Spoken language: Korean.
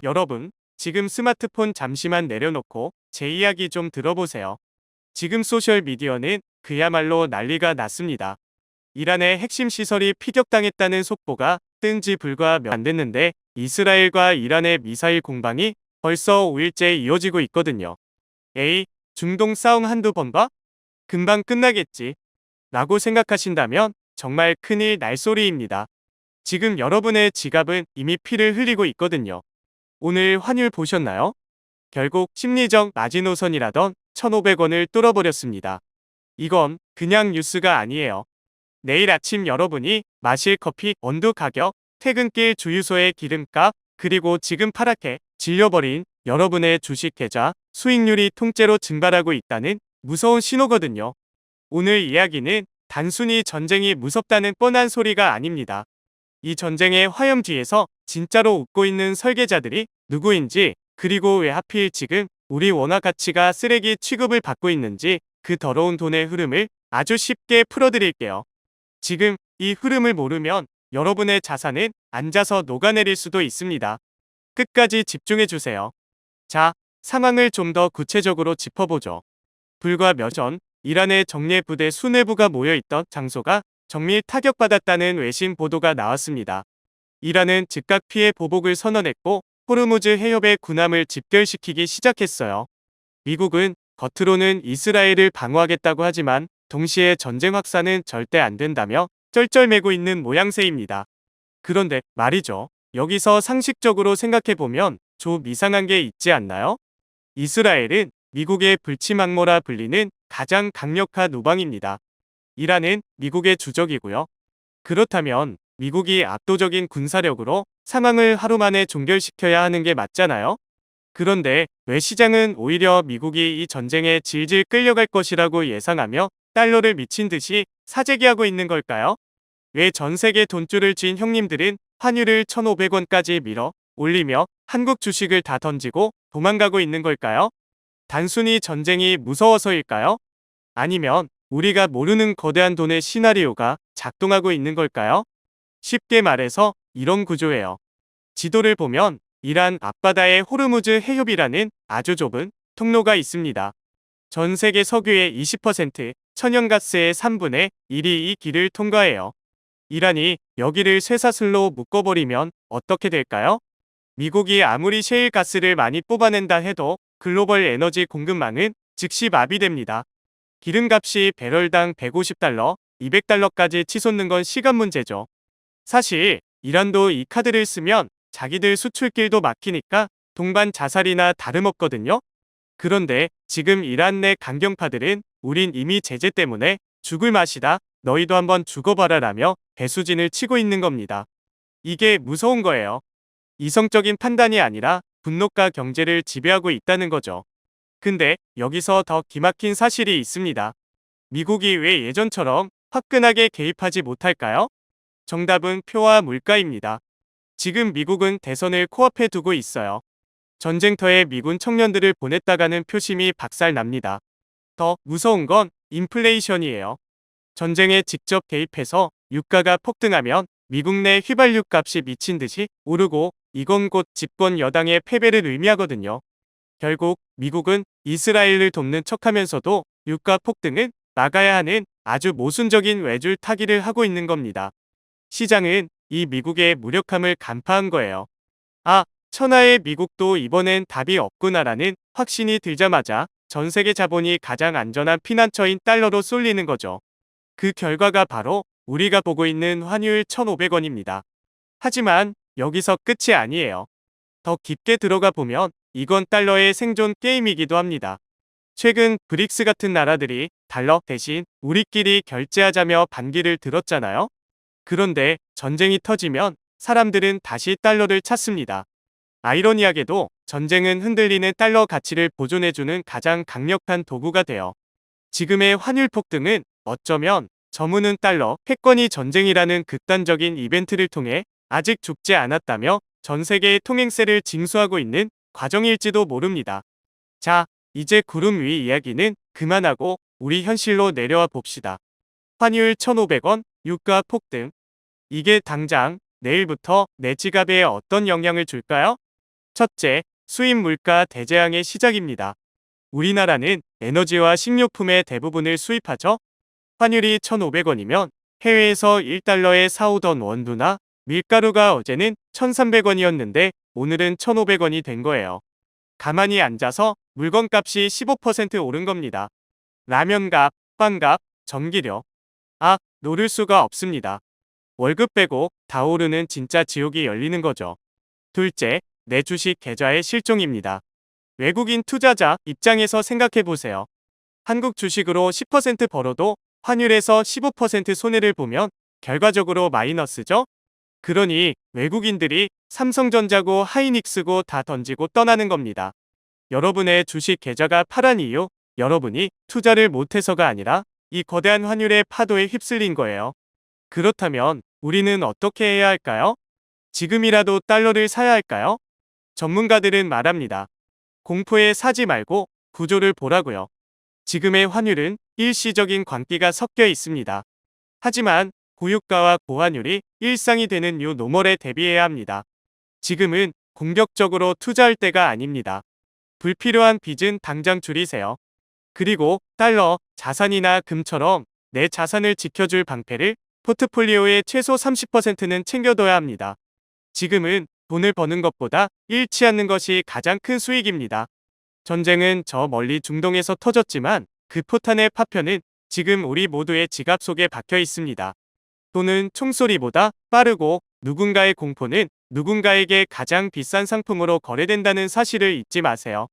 여러분, 지금 스마트폰 잠시만 내려놓고 제 이야기 좀 들어보세요. 지금 소셜미디어는 그야말로 난리가 났습니다. 이란의 핵심 시설이 피격당했다는 속보가 뜬 지 불과 몇 안 됐는데 이스라엘과 이란의 미사일 공방이 벌써 5일째 이어지고 있거든요. 에이, 중동 싸움 한두 번 봐? 금방 끝나겠지. 라고 생각하신다면 정말 큰일 날 소리입니다. 지금 여러분의 지갑은 이미 피를 흘리고 있거든요. 오늘 환율 보셨나요? 결국 심리적 마지노선이라던 1,500원을 뚫어버렸습니다. 이건 그냥 뉴스가 아니에요. 내일 아침 여러분이 마실 커피 원두 가격, 퇴근길 주유소의 기름값, 그리고 지금 파랗게 질려버린 여러분의 주식 계좌 수익률이 통째로 증발하고 있다는 무서운 신호거든요. 오늘 이야기는 단순히 전쟁이 무섭다는 뻔한 소리가 아닙니다. 이 전쟁의 화염 뒤에서 진짜로 웃고 있는 설계자들이 누구인지, 그리고 왜 하필 지금 우리 원화 가치가 쓰레기 취급을 받고 있는지 그 더러운 돈의 흐름을 아주 쉽게 풀어드릴게요. 지금 이 흐름을 모르면 여러분의 자산은 앉아서 녹아내릴 수도 있습니다. 끝까지 집중해주세요. 자, 상황을 좀 더 구체적으로 짚어보죠. 불과 몇 전, 이란의 정예 부대 수뇌부가 모여있던 장소가 정밀 타격받았다는 외신 보도가 나왔습니다. 이란은 즉각 피해 보복을 선언했고 호르무즈 해협의 군함을 집결시키기 시작했어요. 미국은 겉으로는 이스라엘을 방어하겠다고 하지만 동시에 전쟁 확산은 절대 안 된다며 쩔쩔매고 있는 모양새입니다. 그런데 말이죠. 여기서 상식적으로 생각해보면 좀 이상한 게 있지 않나요? 이스라엘은 미국의 불치망모라 불리는 가장 강력한 우방입니다. 이란은 미국의 주적이고요. 그렇다면 미국이 압도적인 군사력으로 상황을 하루 만에 종결시켜야 하는 게 맞잖아요? 그런데 왜 시장은 오히려 미국이 이 전쟁에 질질 끌려갈 것이라고 예상하며 달러를 미친 듯이 사재기하고 있는 걸까요? 왜 전 세계 돈줄을 쥔 형님들은 환율을 1,500원까지 밀어 올리며 한국 주식을 다 던지고 도망가고 있는 걸까요? 단순히 전쟁이 무서워서일까요? 아니면 우리가 모르는 거대한 돈의 시나리오가 작동하고 있는 걸까요? 쉽게 말해서 이런 구조예요. 지도를 보면 이란 앞바다에 호르무즈 해협이라는 아주 좁은 통로가 있습니다. 전 세계 석유의 20%, 천연가스의 3분의 1이 이 길을 통과해요. 이란이 여기를 쇠사슬로 묶어버리면 어떻게 될까요? 미국이 아무리 셰일 가스를 많이 뽑아낸다 해도 글로벌 에너지 공급망은 즉시 마비됩니다. 기름값이 배럴당 150달러, 200달러까지 치솟는 건 시간 문제죠. 사실 이란도 이 카드를 쓰면 자기들 수출길도 막히니까 동반 자살이나 다름없거든요. 그런데 지금 이란 내 강경파들은 우린 이미 제재 때문에 죽을 맛이다. 너희도 한번 죽어봐라 라며 배수진을 치고 있는 겁니다. 이게 무서운 거예요. 이성적인 판단이 아니라 분노가 경제를 지배하고 있다는 거죠. 근데 여기서 더 기막힌 사실이 있습니다. 미국이 왜 예전처럼 화끈하게 개입하지 못할까요? 정답은 표와 물가입니다. 지금 미국은 대선을 코앞에 두고 있어요. 전쟁터에 미군 청년들을 보냈다가는 표심이 박살납니다. 더 무서운 건 인플레이션이에요. 전쟁에 직접 개입해서 유가가 폭등하면 미국 내 휘발유 값이 미친 듯이 오르고 이건 곧 집권 여당의 패배를 의미하거든요. 결국 미국은 이스라엘을 돕는 척하면서도 유가 폭등은 막아야 하는 아주 모순적인 외줄 타기를 하고 있는 겁니다. 시장은 이 미국의 무력함을 간파한 거예요. 아, 천하의 미국도 이번엔 답이 없구나라는 확신이 들자마자 전 세계 자본이 가장 안전한 피난처인 달러로 쏠리는 거죠. 그 결과가 바로 우리가 보고 있는 환율 1,500원입니다. 하지만 여기서 끝이 아니에요. 더 깊게 들어가 보면 이건 달러의 생존 게임이기도 합니다. 최근 브릭스 같은 나라들이 달러 대신 우리끼리 결제하자며 반기를 들었잖아요. 그런데 전쟁이 터지면 사람들은 다시 달러를 찾습니다. 아이러니하게도 전쟁은 흔들리는 달러 가치를 보존해주는 가장 강력한 도구가 돼요. 지금의 환율 폭등은 어쩌면 저무는 달러 패권이 전쟁이라는 극단적인 이벤트를 통해 아직 죽지 않았다며 전 세계의 통행세를 징수하고 있는 과정일지도 모릅니다. 자, 이제 구름 위 이야기는 그만하고 우리 현실로 내려와 봅시다. 환율 1,500원, 유가 폭등. 이게 당장 내일부터 내 지갑에 어떤 영향을 줄까요? 첫째, 수입 물가 대재앙의 시작입니다. 우리나라는 에너지와 식료품의 대부분을 수입하죠. 환율이 1,500원이면 해외에서 1달러에 사오던 원두나 밀가루가 어제는 1,300원이었는데 오늘은 1,500원이 된 거예요. 가만히 앉아서 물건값이 15% 오른 겁니다. 라면값, 빵값, 전기료. 노를 수가 없습니다. 월급 빼고 다 오르는 진짜 지옥이 열리는 거죠. 둘째, 내 주식 계좌의 실종입니다. 외국인 투자자 입장에서 생각해 보세요. 한국 주식으로 10% 벌어도 환율에서 15% 손해를 보면 결과적으로 마이너스죠? 그러니 외국인들이 삼성전자고 하이닉스고 다 던지고 떠나는 겁니다. 여러분의 주식 계좌가 파란 이유, 여러분이 투자를 못해서가 아니라 이 거대한 환율의 파도에 휩쓸린 거예요. 그렇다면 우리는 어떻게 해야 할까요? 지금이라도 달러를 사야 할까요? 전문가들은 말합니다. 공포에 사지 말고 구조를 보라고요. 지금의 환율은 일시적인 광기가 섞여 있습니다. 하지만 고유가와 고환율이 일상이 되는 요 노멀에 대비해야 합니다. 지금은 공격적으로 투자할 때가 아닙니다. 불필요한 빚은 당장 줄이세요. 그리고 달러, 자산이나 금처럼 내 자산을 지켜줄 방패를 포트폴리오의 최소 30%는 챙겨둬야 합니다. 지금은 돈을 버는 것보다 잃지 않는 것이 가장 큰 수익입니다. 전쟁은 저 멀리 중동에서 터졌지만 그 포탄의 파편은 지금 우리 모두의 지갑 속에 박혀 있습니다. 돈은 총소리보다 빠르고 누군가의 공포는 누군가에게 가장 비싼 상품으로 거래된다는 사실을 잊지 마세요.